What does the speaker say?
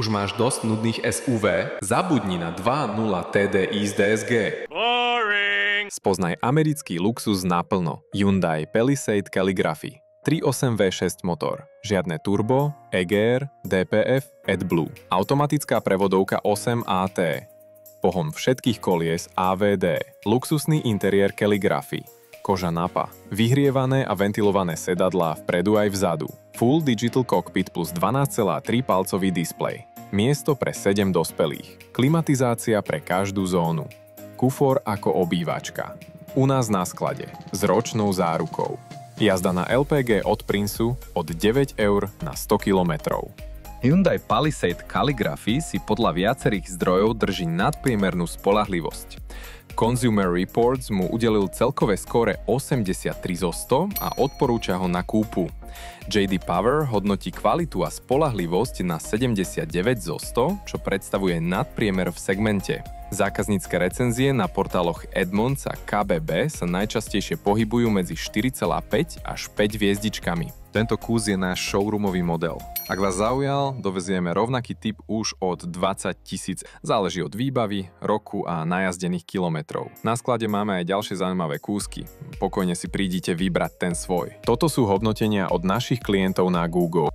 Už máš dosť nudných SUV? Zabudni na 2.0 TDI z DSG. Boring. Spoznaj americký luxus naplno. Hyundai Palisade Calligraphy. 3.8 V6 motor. Žiadne turbo, EGR, DPF, AdBlue. Automatická prevodovka 8AT. Pohon všetkých kolies AVD. Luxusný interiér Calligraphy. Koža Napa. Vyhrievané a ventilované sedadlá vpredu aj vzadu. Full Digital Cockpit plus 12,3 palcový displej. Miesto pre 7 dospelých. Klimatizácia pre každú zónu. Kufor ako obývačka. U nás na sklade. S ročnou zárukou. Jazda na LPG od Princeu od 9 eur na 100 kilometrov. Hyundai Palisade Calligraphy si podľa viacerých zdrojov drží nadpriemernú spoľahlivosť. Consumer Reports mu udelil celkové skóre 83 zo 100 a odporúča ho na kúpu. J.D. Power hodnotí kvalitu a spoľahlivosť na 79 zo 100, čo predstavuje nadpriemer v segmente. Zákaznícke recenzie na portáloch Edmunds a KBB sa najčastejšie pohybujú medzi 4,5 až 5 hviezdičkami. Tento kus je náš showroomový model. Ak vás zaujal, dovezieme rovnaký typ už od 20 000. Záleží od výbavy, roku a najazdených kilometrov. Na sklade máme aj ďalšie zaujímavé kúsky. Pokojne si prídite vybrať ten svoj. Toto sú hodnotenia od našich klientov na Google.